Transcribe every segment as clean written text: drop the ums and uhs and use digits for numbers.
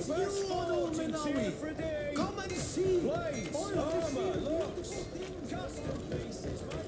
Come and see! Blades, armor, locks, custom pieces, mate.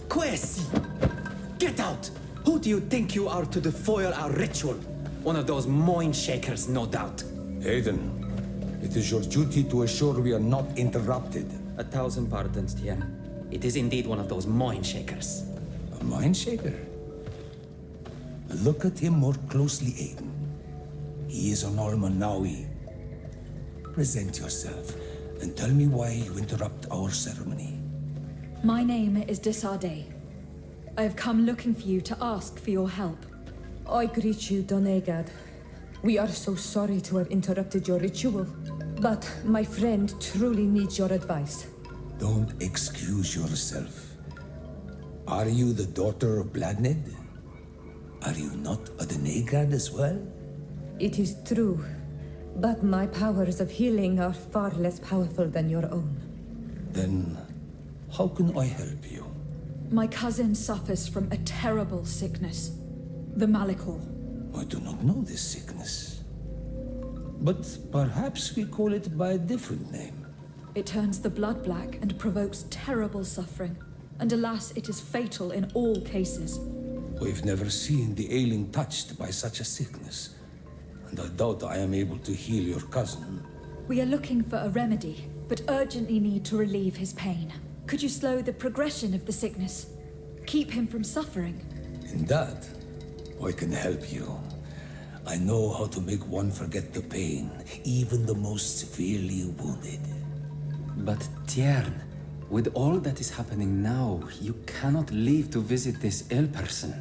Quesi! Get out! Who do you think you are to foil our ritual? One of those moin shakers, no doubt. Aiden, it is your duty to assure we are not interrupted. 1,000 pardons, Tien. It is indeed one of those moin shakers. A mind shaker? Look at him more closely, Aiden. He is an Almanawi. Present yourself and tell me why you interrupt our ceremony. My name is Disarday. I have come looking for you to ask for your help. I greet you, Donegad. We are so sorry to have interrupted your ritual, but my friend truly needs your advice. Don't excuse yourself. Are you the daughter of Bladned? Are you not a Donegad as well? It is true, but my powers of healing are far less powerful than your own. Then, how can I help you? My cousin suffers from a terrible sickness. The Malikor. I do not know this sickness. But perhaps we call it by a different name. It turns the blood black and provokes terrible suffering. And alas, it is fatal in all cases. We've never seen the ailing touched by such a sickness. And I doubt I am able to heal your cousin. We are looking for a remedy, but urgently need to relieve his pain. Could you slow the progression of the sickness? Keep him from suffering? In that, I can help you. I know how to make one forget the pain, even the most severely wounded. But Tiern, with all that is happening now, you cannot leave to visit this ill person.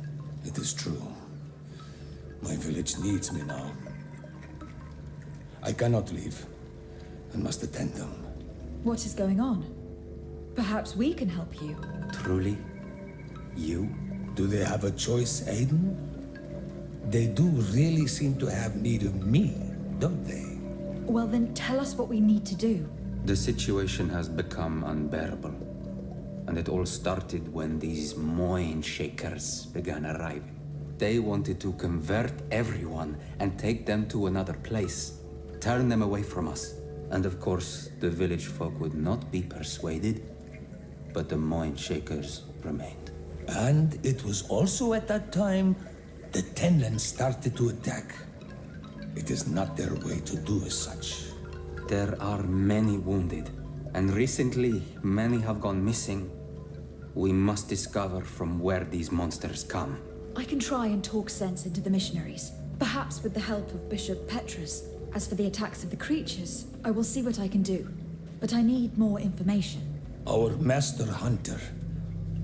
It is true. My village needs me now. I cannot leave, and must attend them. What is going on? Perhaps we can help you. Truly? You? Do they have a choice, Aiden? They do really seem to have need of me, don't they? Well then, tell us what we need to do. The situation has become unbearable. And it all started when these moin shakers began arriving. They wanted to convert everyone and take them to another place. Turn them away from us. And of course, the village folk would not be persuaded. But the moin shakers remained. And it was also at that time the Tenland started to attack. It is not their way to do as such. There are many wounded, and recently many have gone missing. We must discover from where these monsters come. I can try and talk sense into the missionaries, perhaps with the help of Bishop Petrus. As for the attacks of the creatures, I will see what I can do. But I need more information. Our master hunter,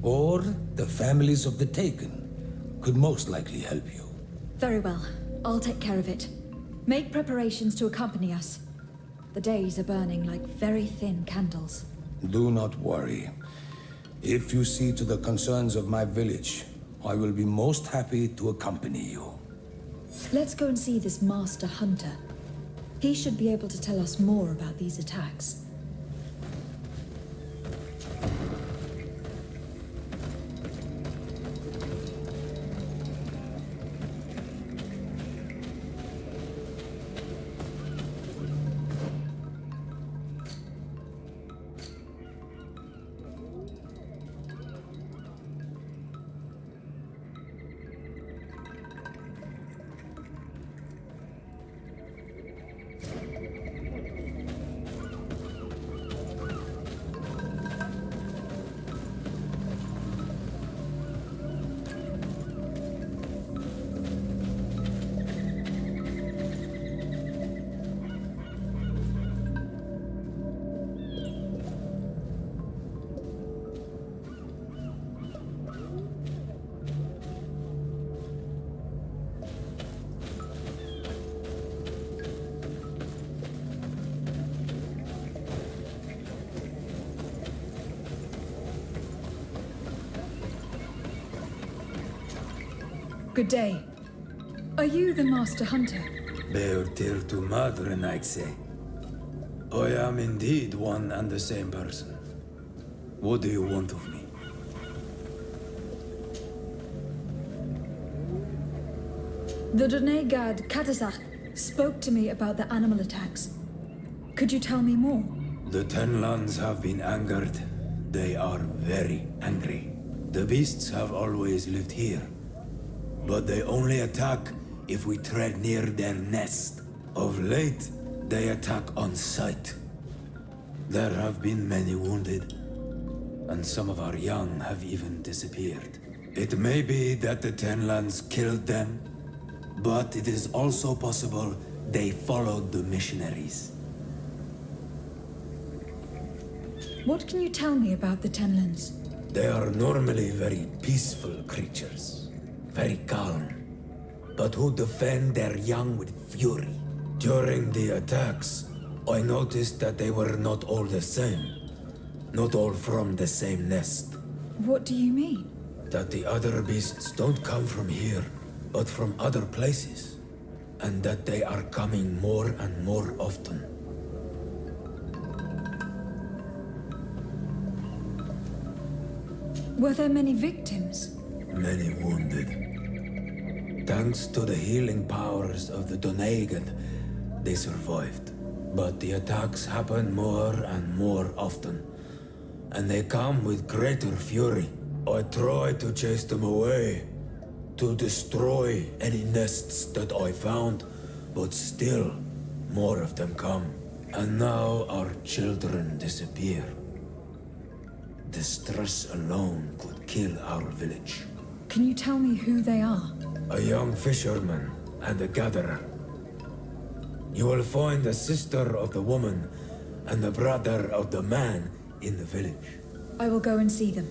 or the families of the Taken, could most likely help you. Very well. I'll take care of it. Make preparations to accompany us. The days are burning like very thin candles. Do not worry. If you see to the concerns of my village, I will be most happy to accompany you. Let's go and see this master hunter. He should be able to tell us more about these attacks. Good day. Are you the Master Hunter? Beortir to mother, and I'd say. I am indeed one and the same person. What do you want of me? The Donegad Katazak spoke to me about the animal attacks. Could you tell me more? The Tenlands have been angered. They are very angry. The beasts have always lived here, but they only attack if we tread near their nest. Of late, they attack on sight. There have been many wounded, and some of our young have even disappeared. It may be that the Tenlands killed them, but it is also possible they followed the missionaries. What can you tell me about the Tenlands? They are normally very peaceful creatures, very calm, but who defend their young with fury. During the attacks, I noticed that they were not all the same, not all from the same nest. What do you mean? That the other beasts don't come from here, but from other places, and that they are coming more and more often. Were there many victims? Many wounded. Thanks to the healing powers of the Donegad, they survived. But the attacks happen more and more often, and they come with greater fury. I try to chase them away, to destroy any nests that I found, but still, more of them come. And now our children disappear. The stress alone could kill our village. Can you tell me who they are? A young fisherman and a gatherer. You will find the sister of the woman and the brother of the man in the village. I will go and see them.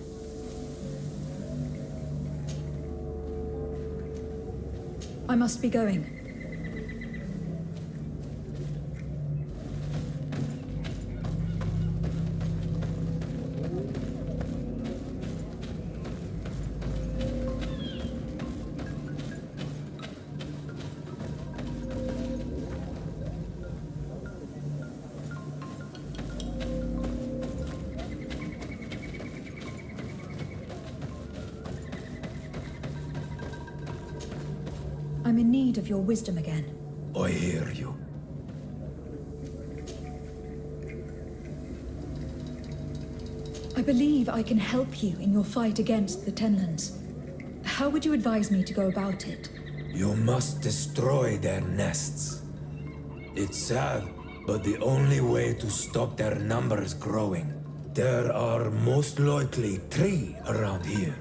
I must be going. I'm in need of your wisdom again. I hear you. I believe I can help you in your fight against the Tenlands. How would you advise me to go about it? You must destroy their nests. It's sad, but the only way to stop their numbers growing. There are most likely 3 around here.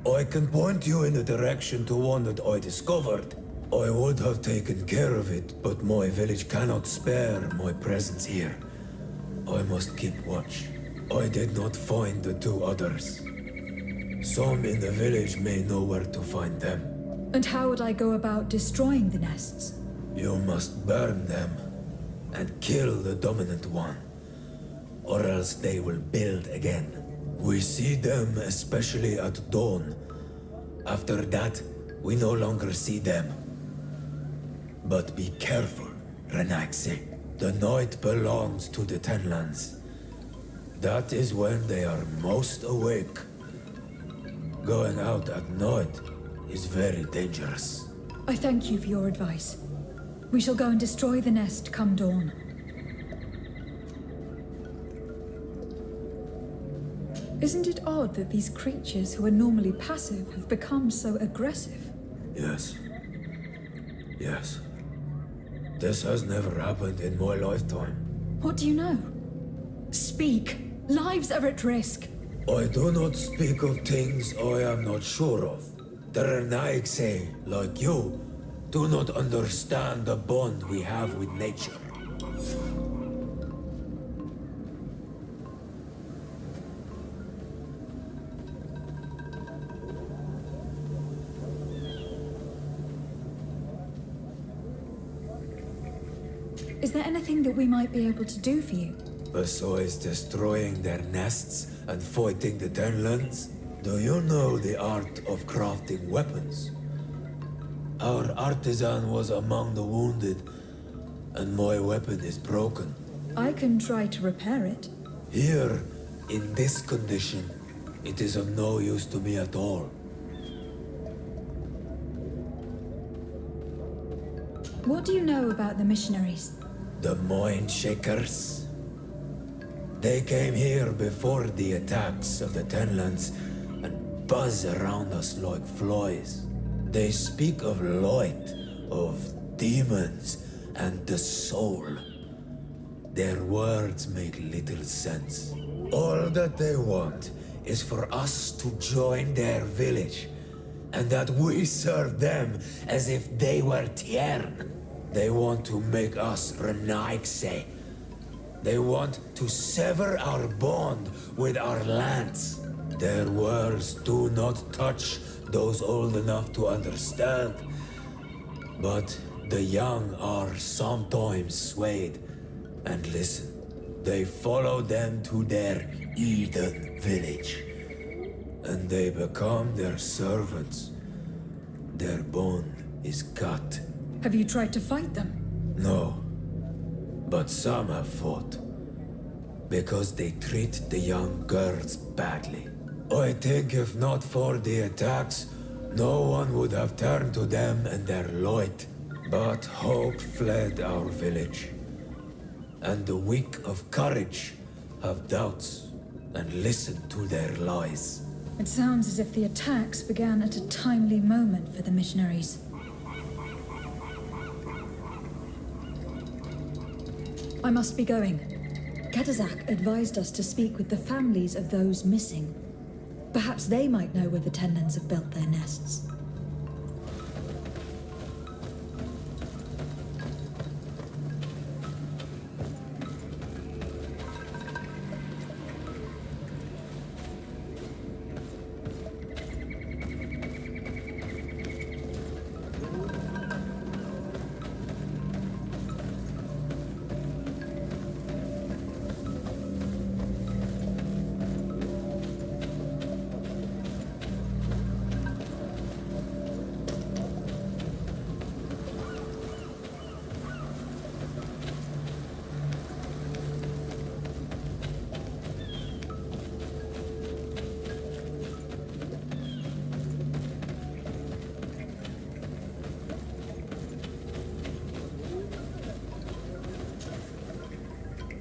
I can point you in the direction to one that I discovered. I would have taken care of it, but my village cannot spare my presence here. I must keep watch. I did not find the 2 others. Some in the village may know where to find them. And how would I go about destroying the nests? You must burn them and kill the dominant one, or else they will build again. We see them especially at dawn. After that, we no longer see them. But be careful, Renaxe. The night belongs to the Tenlands. That is when they are most awake. Going out at night is very dangerous. I thank you for your advice. We shall go and destroy the nest come dawn. Isn't it odd that these creatures who are normally passive have become so aggressive? Yes. Yes. This has never happened in my lifetime. What do you know? Speak. Lives are at risk. I do not speak of things I am not sure of. The Renaigse, like you, do not understand the bond we have with nature. Is there anything that we might be able to do for you? Besides destroying their nests and fighting the Tenlands, do you know the art of crafting weapons? Our artisan was among the wounded, and my weapon is broken. I can try to repair it. Here, in this condition, it is of no use to me at all. What do you know about the missionaries? The Mind Shakers. They came here before the attacks of the Tenlands and buzz around us like flies. They speak of light, of demons, and the soul. Their words make little sense. All that they want is for us to join their village, and that we serve them as if they were Tiern. They want to make us Renaigse. They want to sever our bond with our lands. Their words do not touch those old enough to understand. But the young are sometimes swayed and listen. They follow them to their Eden village, and they become their servants. Their bond is cut. Have you tried to fight them? No, but some have fought, because they treat the young girls badly. I think if not for the attacks, no one would have turned to them and their light. But hope fled our village, and the weak of courage have doubts and listen to their lies. It sounds as if the attacks began at a timely moment for the missionaries. I must be going. Ketazak advised us to speak with the families of those missing. Perhaps they might know where the Tenlands have built their nests.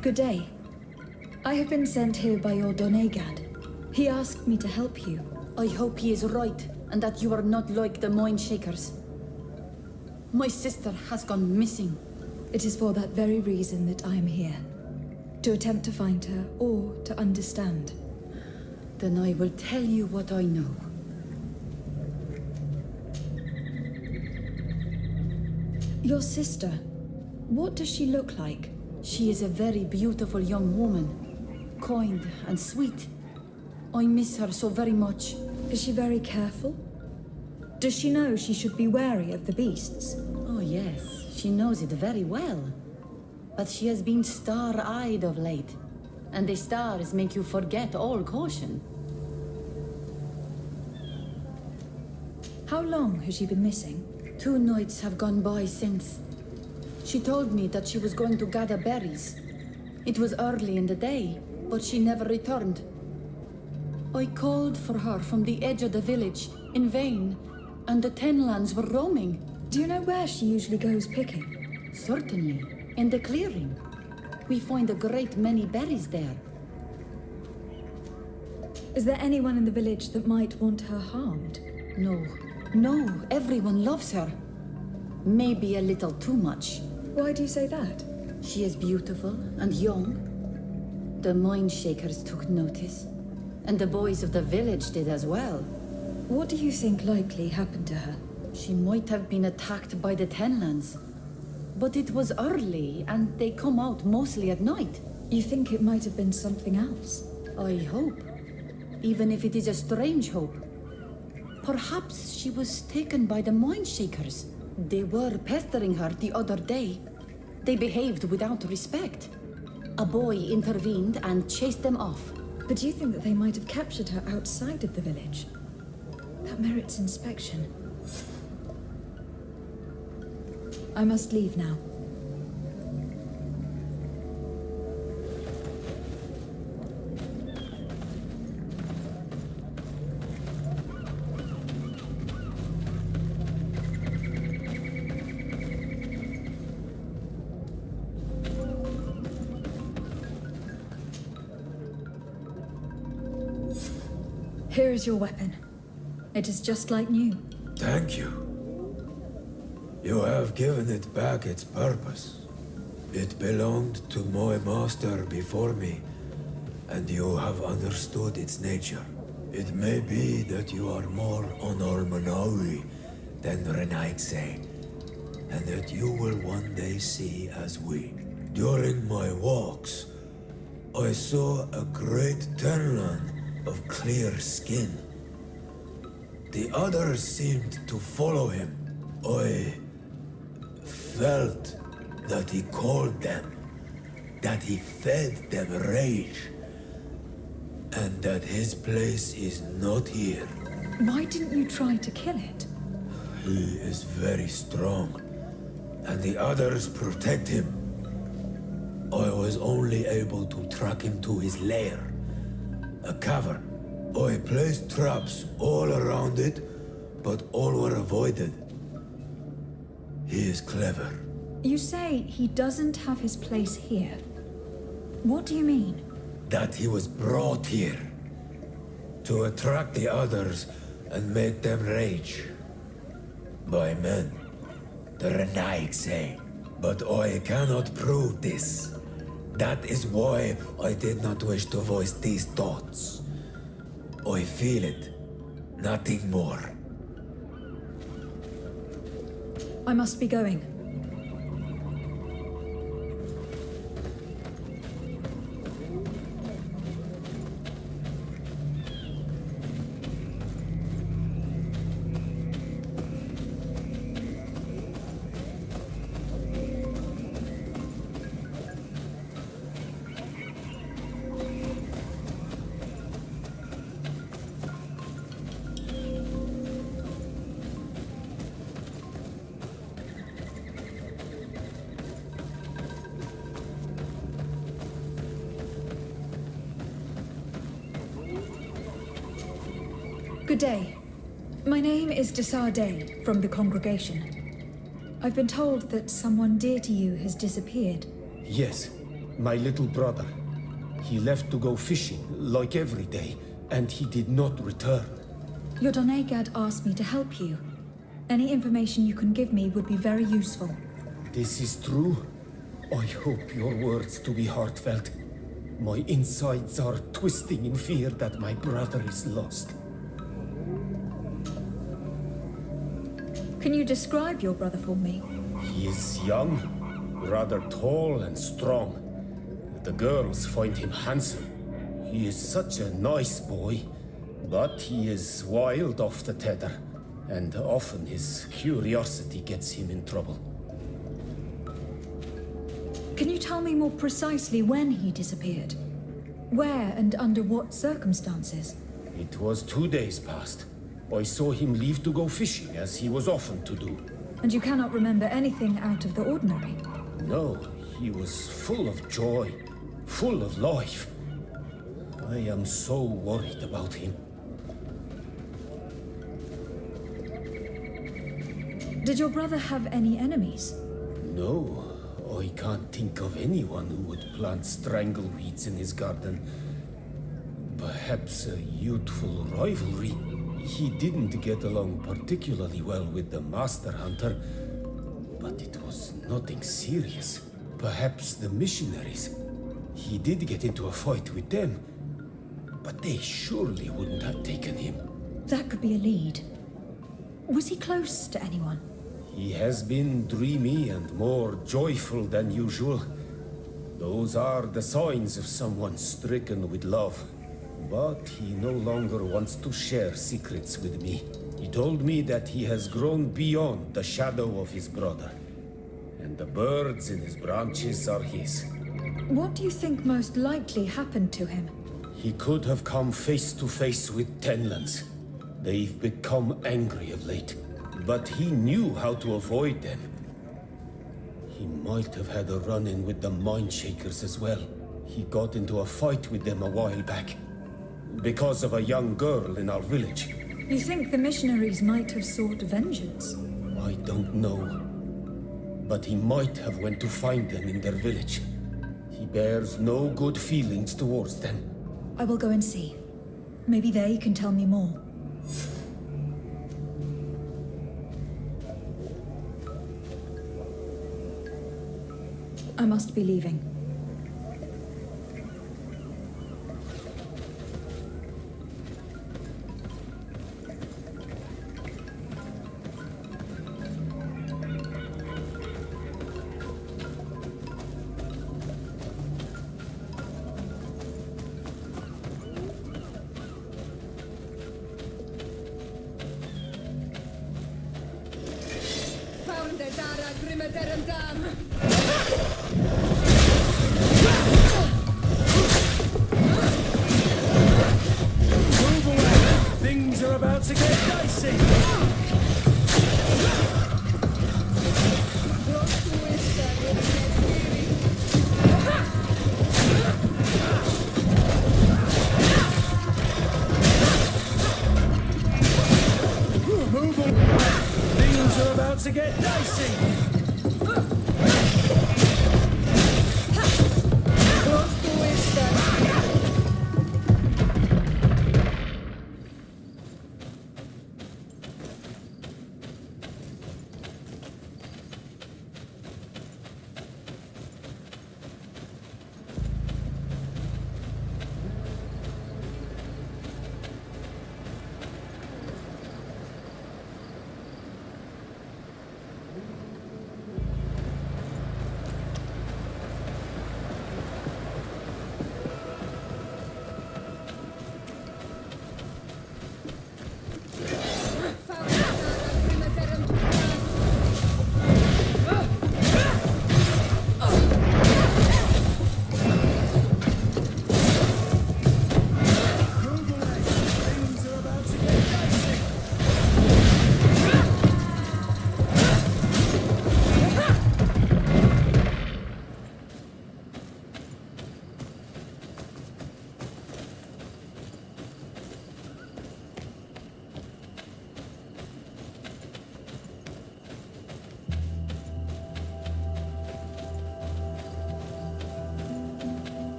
Good day. I have been sent here by your Donegad. He asked me to help you. I hope he is right, and that you are not like the Mind Shakers. My sister has gone missing. It is for that very reason that I am here. To attempt to find her, or to understand. Then I will tell you what I know. Your sister, what does she look like? She is a very beautiful young woman. Kind and sweet. I miss her so very much. Is she very careful? Does she know she should be wary of the beasts? Oh yes, she knows it very well. But she has been star-eyed of late. And the stars make you forget all caution. How long has she been missing? 2 nights have gone by since. She told me that she was going to gather berries. It was early in the day, but she never returned. I called for her from the edge of the village, in vain, and the Tenlands were roaming. Do you know where she usually goes picking? Certainly, in the clearing. We find a great many berries there. Is there anyone in the village that might want her harmed? No, everyone loves her. Maybe a little too much. Why do you say that? She is beautiful and young. The Mind Shakers took notice, and the boys of the village did as well. What do you think likely happened to her? She might have been attacked by the Tenlands. But it was early, and they come out mostly at night. You think it might have been something else? I hope. Even if it is a strange hope. Perhaps she was taken by the Mind Shakers. They were pestering her the other day. They behaved without respect. A boy intervened and chased them off. But do you think that they might have captured her outside of the village? That merits inspection. I must leave now. Here is your weapon. It is just like new. Thank you. You have given it back its purpose. It belonged to my master before me, and you have understood its nature. It may be that you are more on Almanawi than Renaigse, and that you will one day see as we. During my walks, I saw a great Tenlan of clear skin. The others seemed to follow him. I felt that he called them, that he fed them rage, and that his place is not here. Why didn't you try to kill it? He is very strong, and the others protect him. I was only able to track him to his lair, a cavern. I placed traps all around it, but all were avoided. He is clever. You say he doesn't have his place here. What do you mean? That he was brought here to attract the others and make them rage. By men, the Renaig say. But I cannot prove this. That is why I did not wish to voice these thoughts. I feel it, nothing more. I must be going. Good day. My name is Desar Day, from the congregation. I've been told that someone dear to you has disappeared. Yes, my little brother. He left to go fishing, like every day, and he did not return. Your Donegad asked me to help you. Any information you can give me would be very useful. This is true. I hope your words to be heartfelt. My insides are twisting in fear that my brother is lost. Can you describe your brother for me? He is young, rather tall and strong. The girls find him handsome. He is such a nice boy, but he is wild off the tether, and often his curiosity gets him in trouble. Can you tell me more precisely when he disappeared? Where and under what circumstances? It was 2 days past. I saw him leave to go fishing, as he was often to do. And you cannot remember anything out of the ordinary? No, he was full of joy, full of life. I am so worried about him. Did your brother have any enemies? No, I can't think of anyone who would plant strangleweeds in his garden. Perhaps a youthful rivalry. He didn't get along particularly well with the Master Hunter, but it was nothing serious. Perhaps the missionaries. He did get into a fight with them, but they surely wouldn't have taken him. That could be a lead. Was he close to anyone? He has been dreamy and more joyful than usual. Those are the signs of someone stricken with love. But he no longer wants to share secrets with me. He told me that he has grown beyond the shadow of his brother, and the birds in his branches are his. What do you think most likely happened to him? He could have come face to face with Tenlands. They've become angry of late, but he knew how to avoid them. might have had a run-in with the Mindshakers as well. He got into a fight with them a while back. Because of a young girl in our village. You think the missionaries might have sought vengeance? I don't know. But he might have went to find them in their village. He bears no good feelings towards them. I will go and see. Maybe they can tell me more. I must be leaving. Things are about to get dicey. Move away. Things are about to get dicey.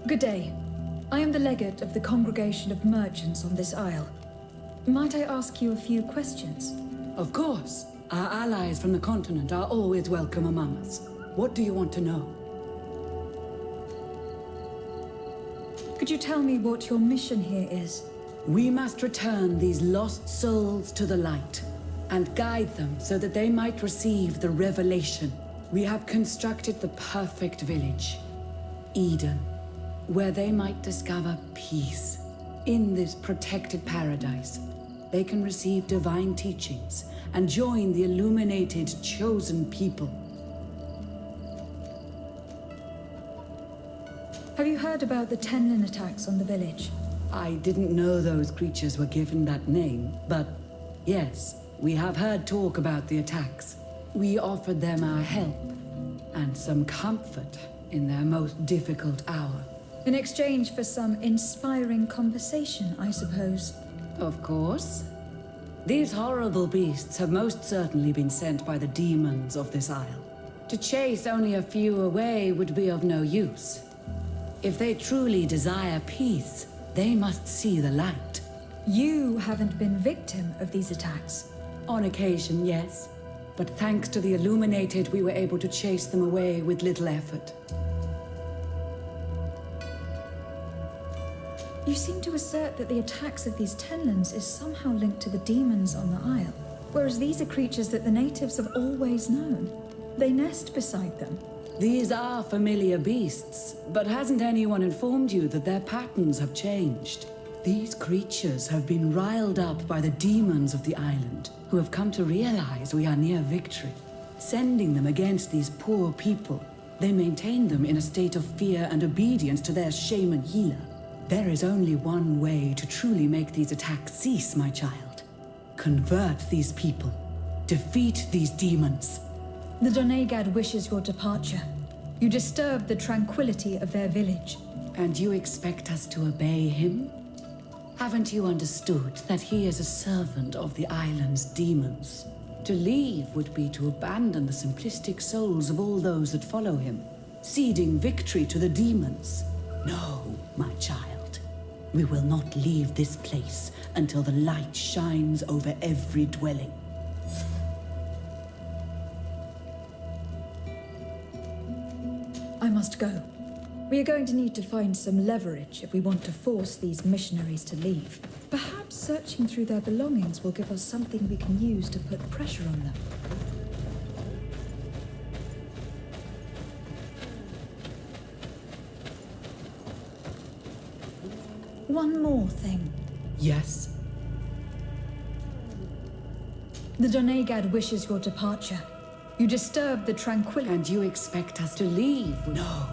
Good day. I am the legate of the congregation of merchants on this isle. Might I ask you a few questions? Of course. Our allies from the continent are always welcome among us. What do you want to know? Could you tell me what your mission here is? We must return these lost souls to the light and guide them so that they might receive the revelation. We have constructed the perfect village, Eden, where they might discover peace. In this protected paradise, they can receive divine teachings and join the illuminated, chosen people. Have you heard about the Tenlin attacks on the village? I didn't know those creatures were given that name, but yes, we have heard talk about the attacks. We offered them our help and some comfort in their most difficult hour. In exchange for some inspiring conversation, I suppose. Of course. These horrible beasts have most certainly been sent by the demons of this isle. To chase only a few away would be of no use. If they truly desire peace, they must see the light. You haven't been victim of these attacks. On occasion, yes. But thanks to the Illuminated, we were able to chase them away with little effort. You seem to assert that the attacks of these Tenlins is somehow linked to the demons on the isle, whereas these are creatures that the natives have always known. They nest beside them. These are familiar beasts, but hasn't anyone informed you that their patterns have changed? These creatures have been riled up by the demons of the island, who have come to realize we are near victory. Sending them against these poor people, they maintain them in a state of fear and obedience to their shaman healer. There is only one way to truly make these attacks cease, my child. Convert these people. Defeat these demons. The Donegad wishes your departure. You disturb the tranquility of their village. And you expect us to obey him? Haven't you understood that he is a servant of the island's demons? To leave would be to abandon the simplistic souls of all those that follow him, ceding victory to the demons. No, my child. We will not leave this place until the light shines over every dwelling. I must go. We are going to need to find some leverage if we want to force these missionaries to leave. Perhaps searching through their belongings will give us something we can use to put pressure on them. One more thing. Yes? The Donegad wishes your departure. You disturb the tranquility. And you expect us to leave? No.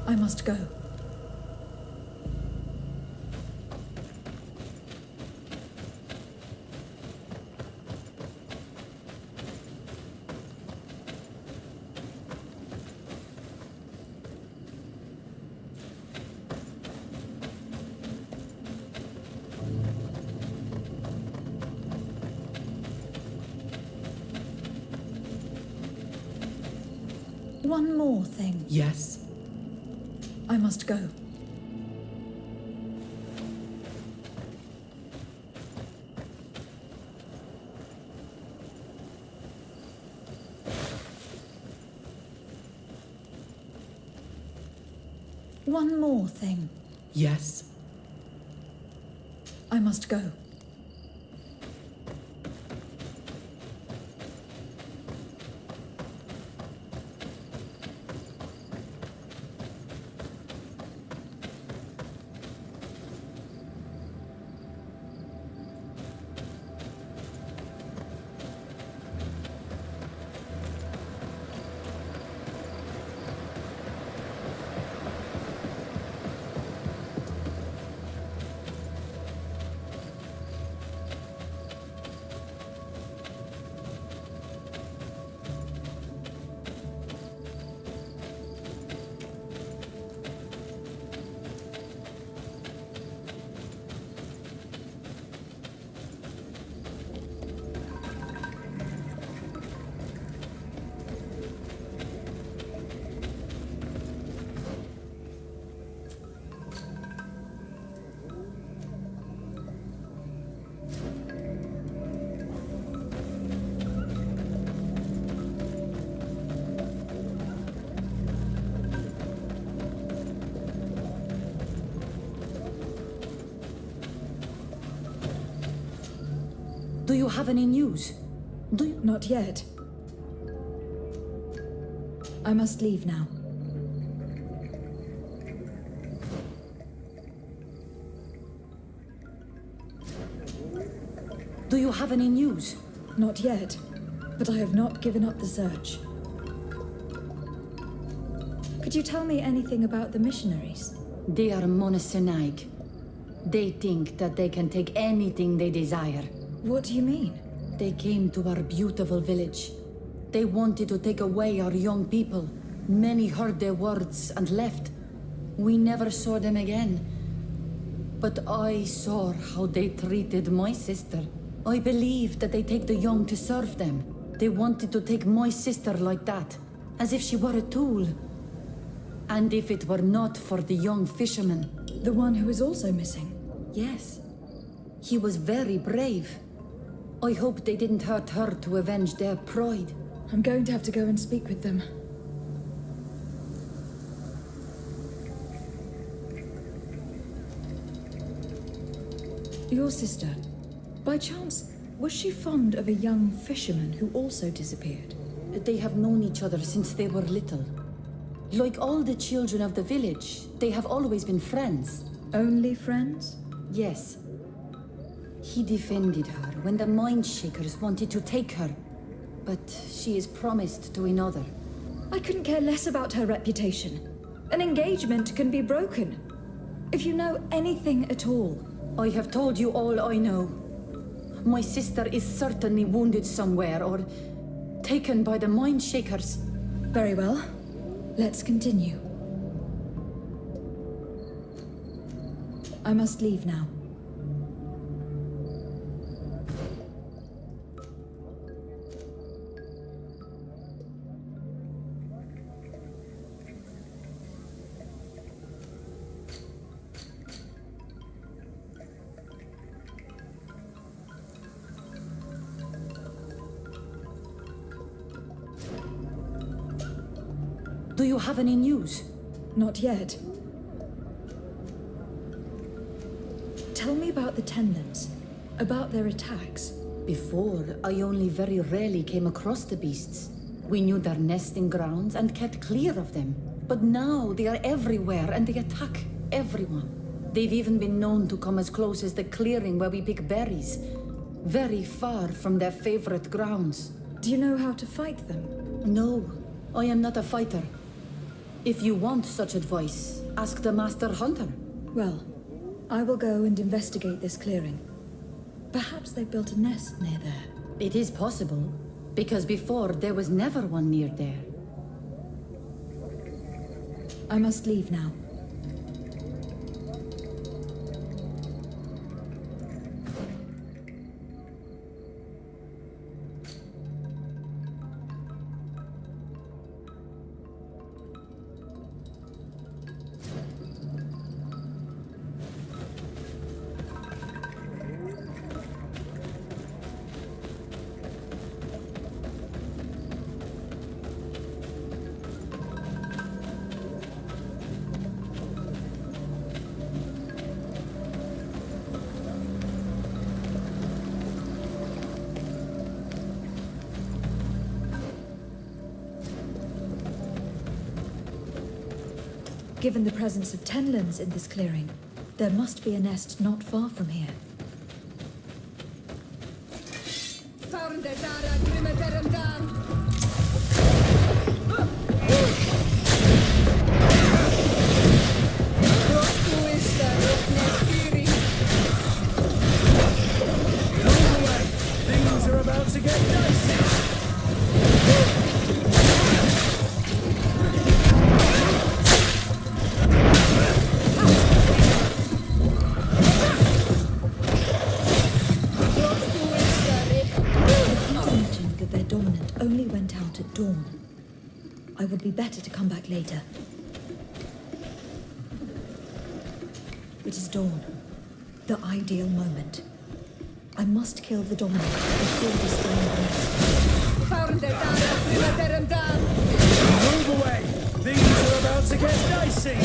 I must go. One more thing. Yes? I must go. One more thing. Yes? I must go. Do you have any news? Not yet. I must leave now. Do you have any news? Not yet. But I have not given up the search. Could you tell me anything about the missionaries? They are monosynaig. They think that they can take anything they desire. What do you mean? They came to our beautiful village. They wanted to take away our young people. Many heard their words and left. We never saw them again. But I saw how they treated my sister. I believe that they take the young to serve them. They wanted to take my sister like that, as if she were a tool. And if it were not for the young fisherman. The one who is also missing? Yes. He was very brave. I hope they didn't hurt her to avenge their pride. I'm going to have to go and speak with them. Your sister, by chance, was she fond of a young fisherman who also disappeared? They have known each other since they were little. Like all the children of the village, they have always been friends. Only friends? Yes. He defended her when the Mindshakers wanted to take her. But she is promised to another. I couldn't care less about her reputation. An engagement can be broken. If you know anything at all. I have told you all I know. My sister is certainly wounded somewhere, or taken by the mind shakers. Very well. Let's continue. I must leave now. Do you have any news? Not yet. Tell me about the Tenlands, about their attacks. Before, I only very rarely came across the beasts. We knew their nesting grounds and kept clear of them. But now they are everywhere and they attack everyone. They've even been known to come as close as the clearing where we pick berries. Very far from their favorite grounds. Do you know how to fight them? No, I am not a fighter. If you want such advice, ask the Master Hunter. Well, I will go and investigate this clearing. Perhaps they built a nest near there. It is possible, because before there was never one near there. I must leave now. Given the presence of Tenlands in this clearing, there must be a nest not far from here. Things are about to get dicey. Only went out at dawn. I would be better to come back later. It is dawn. The ideal moment. I must kill the dominant before destroying the nest. Move away! Things are about to get dicey.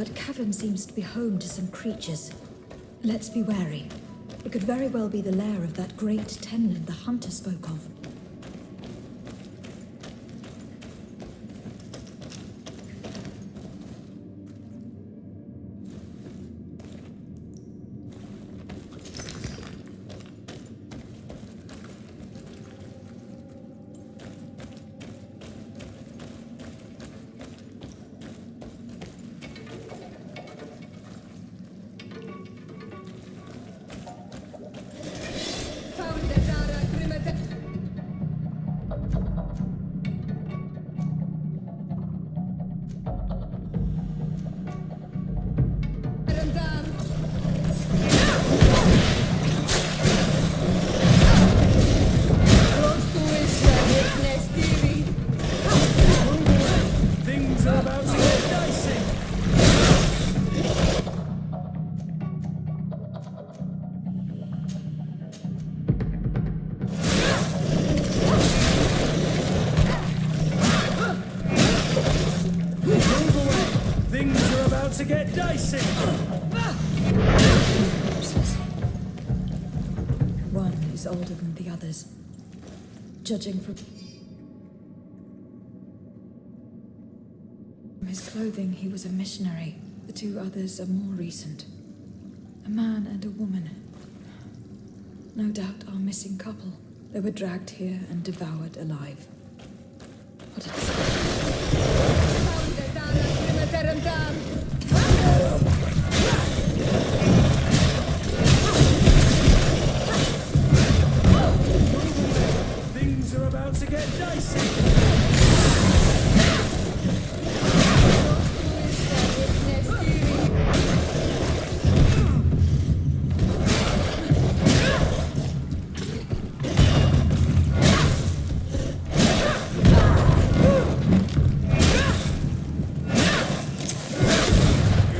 That cavern seems to be home to some creatures. Let's be wary. It could very well be the lair of that great tenland the hunter spoke of. Things are about to get dicey. Move away. Things are about to get dicey. Corpses. One is older than the others. Judging from his clothing, he was a missionary. The two others are more recent. A man and a woman. No doubt our missing couple. They were dragged here and devoured alive. What a Things are about to get dicey.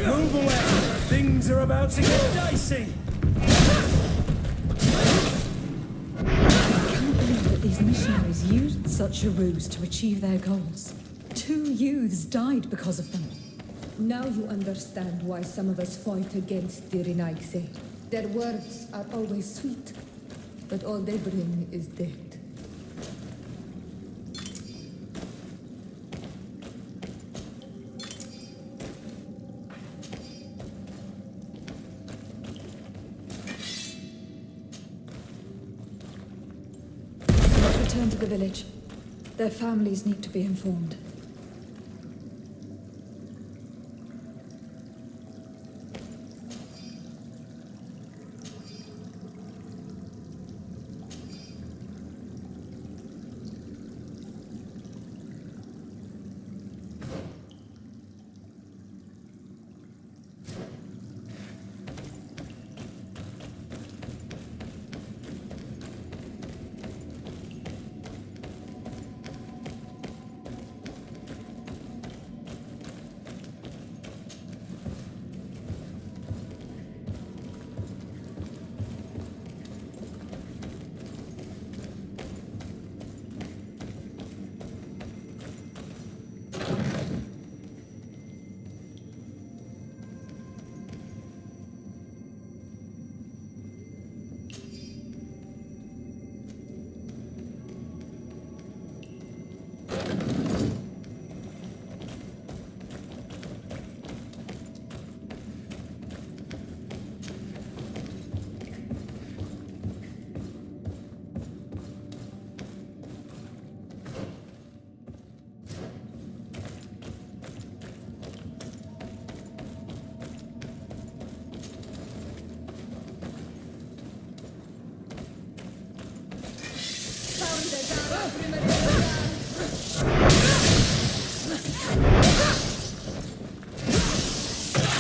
Move away. Things are about to get dicey. I can't believe that these missionaries used such a ruse to achieve their goals. 2 youths died because of them. Now you understand why some of us fight against the Renaigse. Their words are always sweet, but all they bring is death. Let's return to the village. Their families need to be informed.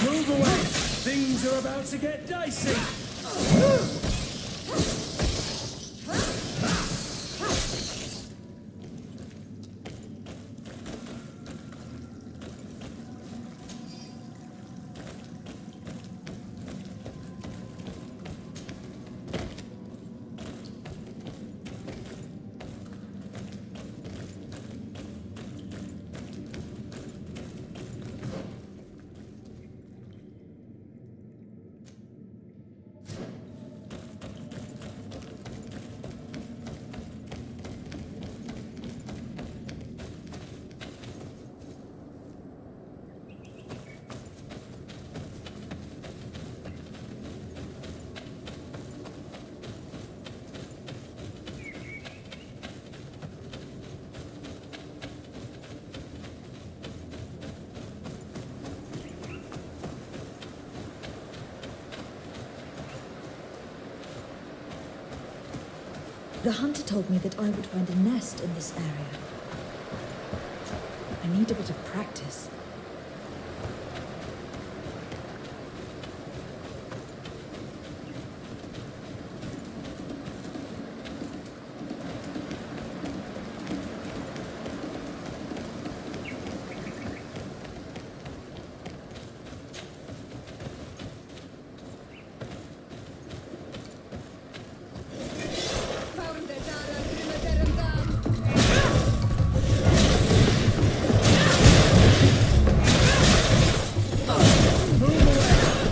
Move away. Things are about to get dicey. The hunter told me that I would find a nest in this area. I need a bit of practice.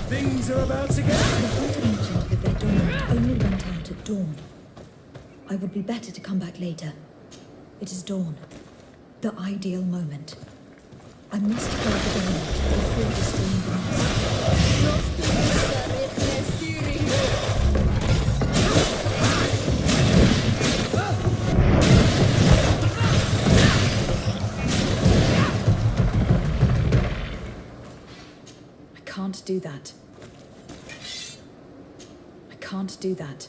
Things are about to get... The hunter mentioned that their dominant only went out at dawn. I would be better to come back later. It is dawn. The ideal moment. I must go the dominant before the storm begins. I can't do that. I can't do that.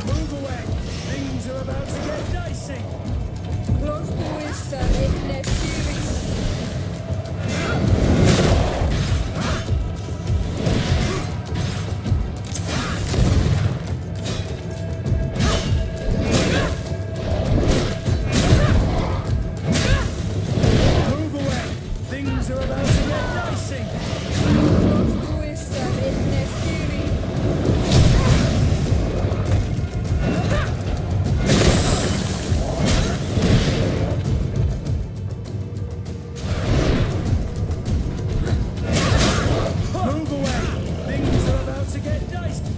Move away! Things are about to get dicey! Move away! Things are about to get dicey! Move away! Things are about to get dicey!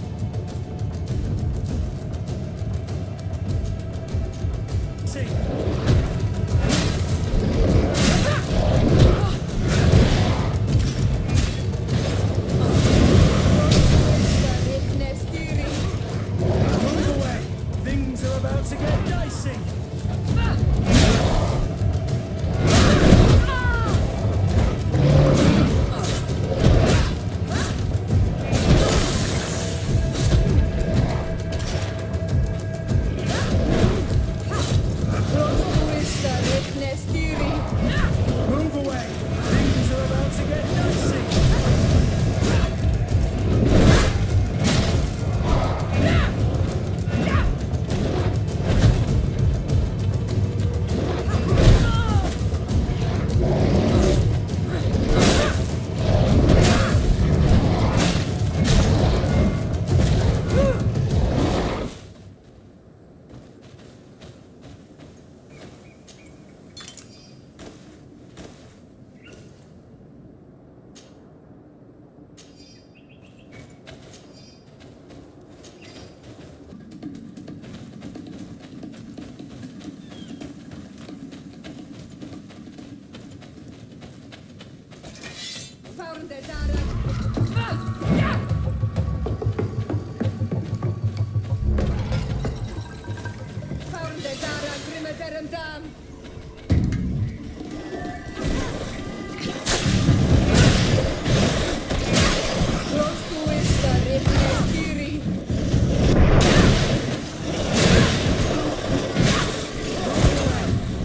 See. Move away! Things are about to get dicey! Move away! Things are about to get dicey!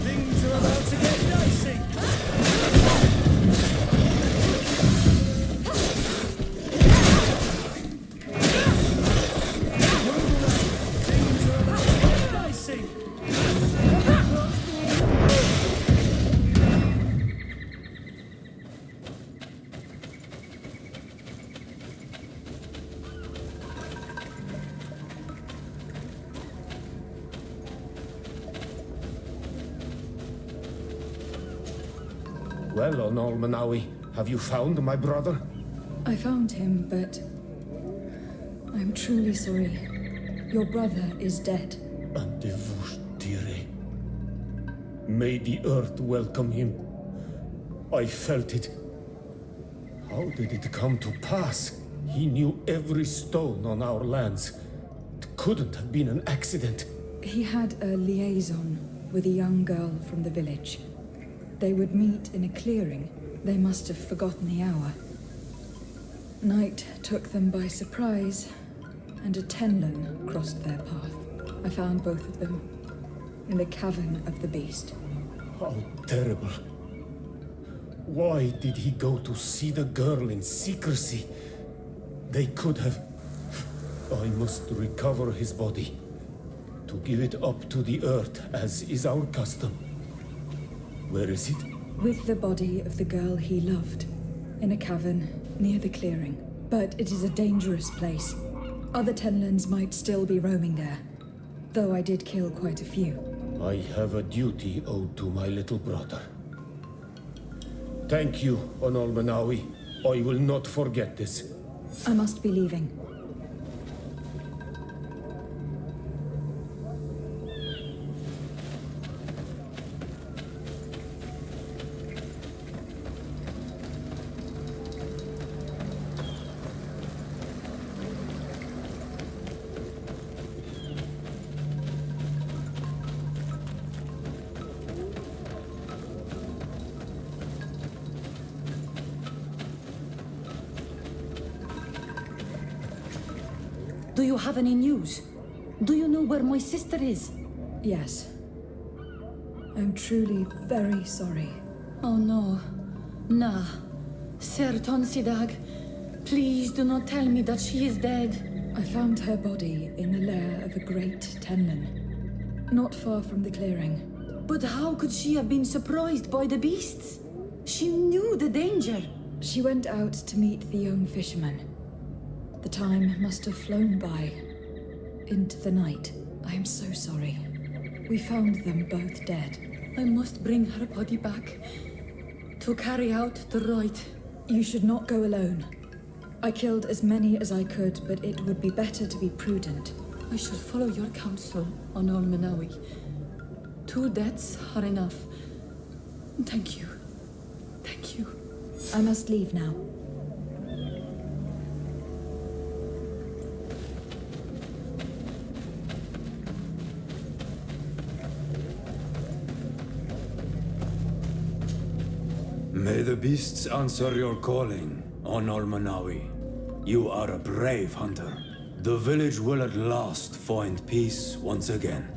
Things are about to get dicey! Things are about to get dicey! Well, Onol Manawi, have you found my brother? I found him, but I'm truly sorry. Your brother is dead. Andevushtire. May the earth welcome him. I felt it. How did it come to pass? He knew every stone on our lands. It couldn't have been an accident. He had a liaison with a young girl from the village. They would meet in a clearing. They must have forgotten the hour. Night took them by surprise, and a Tenlin crossed their path. I found both of them in the cavern of the beast. How terrible. Why did he go to see the girl in secrecy? They could have... I must recover his body. To give it up to the earth, as is our custom. Where is it? With the body of the girl he loved, in a cavern near the clearing. But it is a dangerous place. Other Tenlins might still be roaming there, though I did kill quite a few. I have a duty owed to my little brother. Thank you, Onol Manawi. I will not forget this. I must be leaving. Do you have any news? Do you know where my sister is? Yes. I'm truly very sorry. Oh no. Nah. Ser Tonsidag, please do not tell me that she is dead. I found her body in the lair of a great Tenlin, not far from the clearing. But how could she have been surprised by the beasts? She knew the danger. She went out to meet the young fisherman. The time must have flown by, into the night. I am so sorry. We found them both dead. I must bring her body back to carry out the rite. You should not go alone. I killed as many as I could, but it would be better to be prudent. I shall follow your counsel, Honor Manawi. 2 deaths are enough. Thank you. Thank you. I must leave now. May the beasts answer your calling, Honor Manawi. You are a brave hunter. The village will at last find peace once again.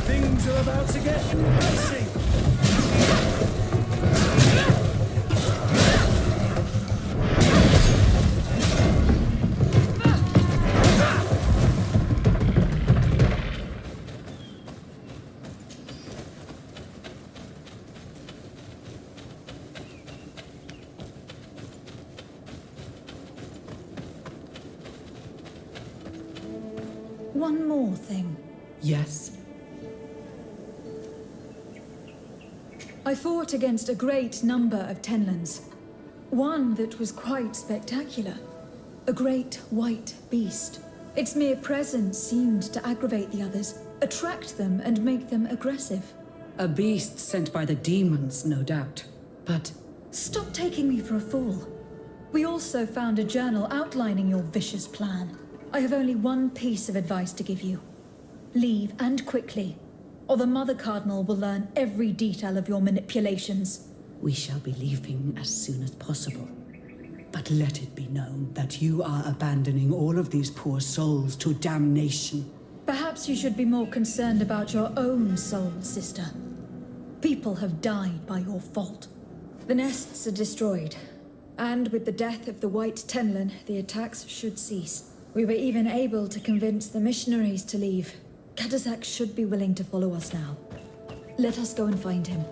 Things are about to get dicey. One more thing. Yes? I fought against a great number of Tenlins. One that was quite spectacular. A great white beast. Its mere presence seemed to aggravate the others, attract them and make them aggressive. A beast sent by the demons, no doubt. But Stop taking me for a fool. We also found a journal outlining your vicious plan. I have only one piece of advice to give you. Leave, and quickly, or the Mother Cardinal will learn every detail of your manipulations. we shall be leaving as soon as possible. But let it be known that you are abandoning all of these poor souls to damnation. Perhaps you should be more concerned about your own soul, sister. People have died by your fault. The nests are destroyed, and with the death of the White Tenlin, the attacks should cease. We were even able to convince the missionaries to leave. Kadazak should be willing to follow us now. Let us go and find him.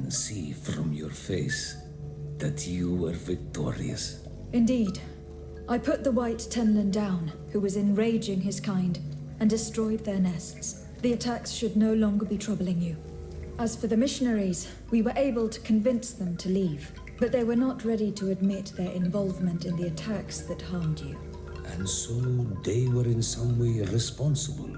can see from your face that you were victorious. Indeed. I put the White Tenlin down, who was enraging his kind, and destroyed their nests. The attacks should no longer be troubling you. As for the missionaries, we were able to convince them to leave, but they were not ready to admit their involvement in the attacks that harmed you. And so they were in some way responsible.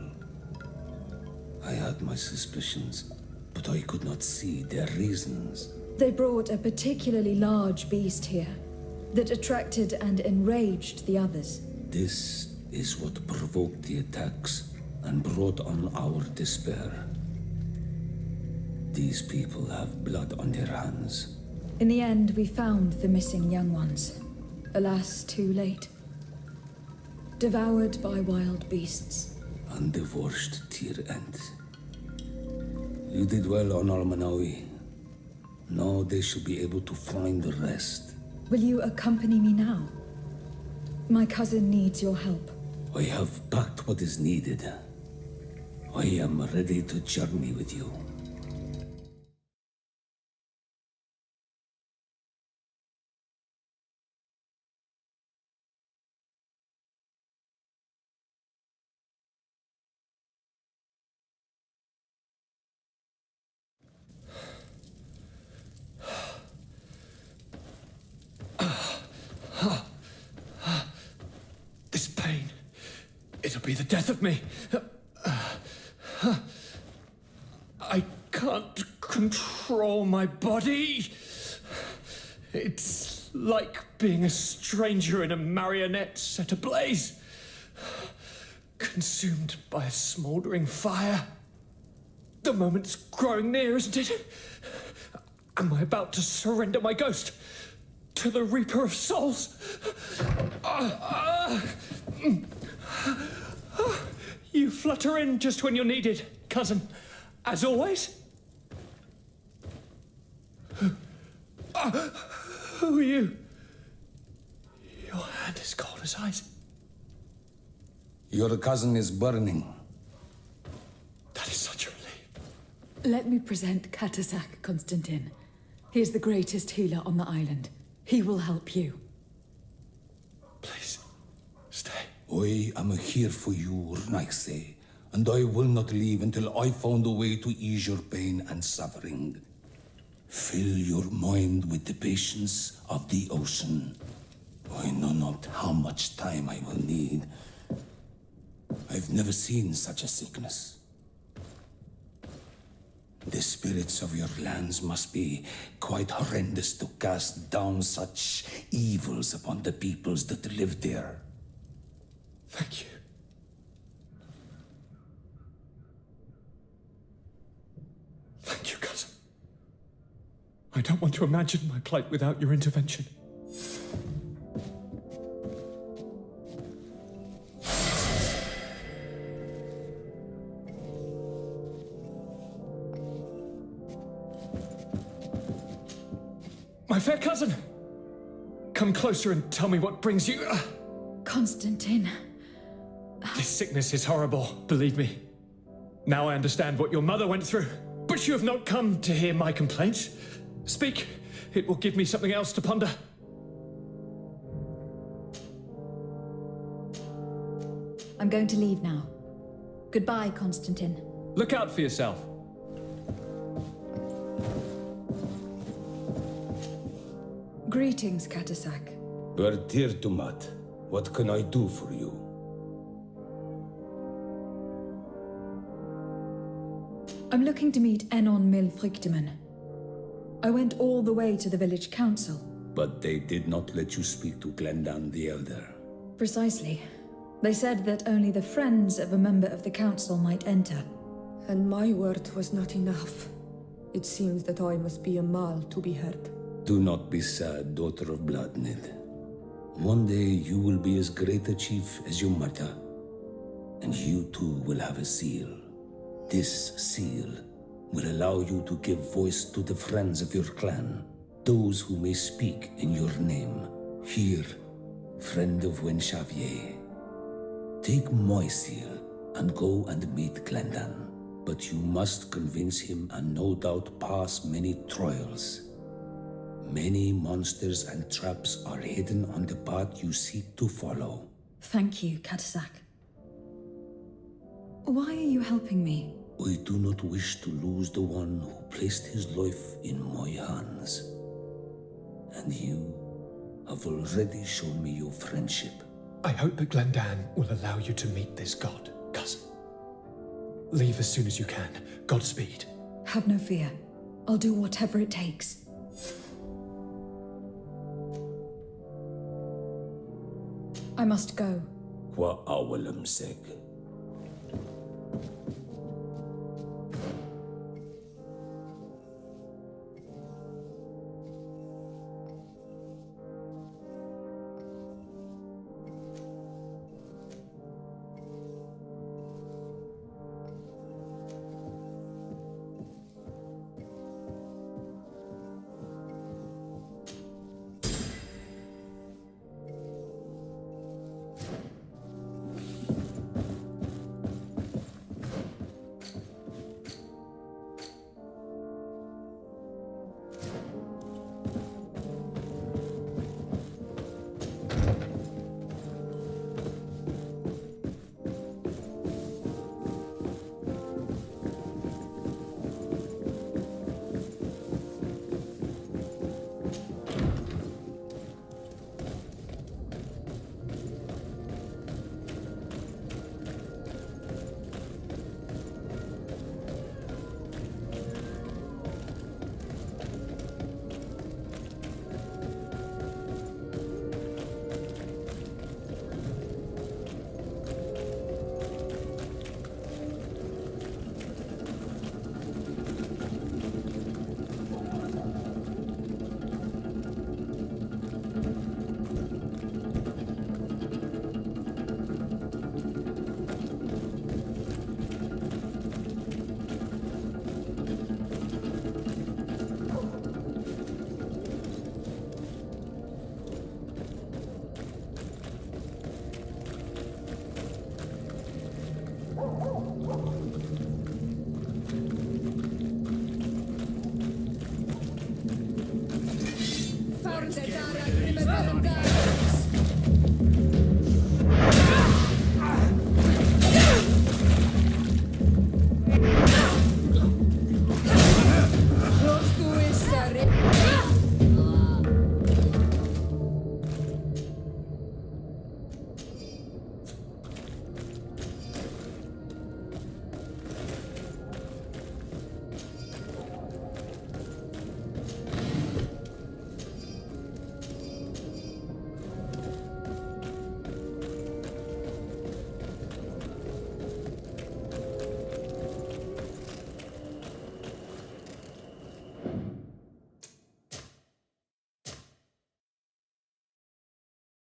I had my suspicions, but I could not see their reasons. They brought a particularly large beast here that attracted and enraged the others. This is what provoked the attacks and brought on our despair. These people have blood on their hands. In the end, we found the missing young ones. Alas, too late. Devoured by wild beasts. And divorced to your end. You did well on Almanawi. Now they should be able to find the rest. Will you accompany me now? My cousin needs your help. I have packed what is needed. I am ready to journey with you. This pain, it'll be the death of me. I can't control my body. It's like being a stranger in a marionette set ablaze, consumed by a smouldering fire. The moment's growing near, isn't it? Am I about to surrender my ghost to the Reaper of Souls? You flutter in just when you're needed, cousin. As always. Who are you? Your hand is cold as ice. Your cousin is burning. That is such a relief. Let me present Katasak, Constantin. He is the greatest healer on the island. He will help you. Please, stay. I am here for you, Urnaxe, and I will not leave until I found a way to ease your pain and suffering. Fill your mind with the patience of the ocean. I know not how much time I will need. I've never seen such a sickness. The spirits of your lands must be quite horrendous to cast down such evils upon the peoples that live there. Thank you. Thank you, cousin. I don't want to imagine my plight without your intervention. My fair cousin! Come closer and tell me what brings you... Constantin. This sickness is horrible, believe me. Now I understand what your mother went through. But you have not come to hear my complaints. Speak. It will give me something else to ponder. I'm going to leave now. Goodbye, Constantin. Look out for yourself. Greetings, Katasak. Bertirtumat, what can I do for you? I'm looking to meet Enon Milfrictiman. I went all the way to the village council. But they did not let you speak to Glendan the Elder. Precisely. They said that only the friends of a member of the council might enter. And my word was not enough. It seems that I must be a Mal to be heard. Do not be sad, daughter of Bloodnid. One day you will be as great a chief as your mother. And you too will have a seal. This seal will allow you to give voice to the friends of your clan, those who may speak in your name. Here, friend of Wenxavier, take my seal and go and meet Glendan. But you must convince him and no doubt pass many trials. Many monsters and traps are hidden on the path you seek to follow. Thank you, Katasak. Why are you helping me? I do not wish to lose the one who placed his life in my hands. And you have already shown me your friendship. I hope that Glendan will allow you to meet this god, cousin. Leave as soon as you can. Godspeed. Have no fear. I'll do whatever it takes. I must go. Wa awalam seg.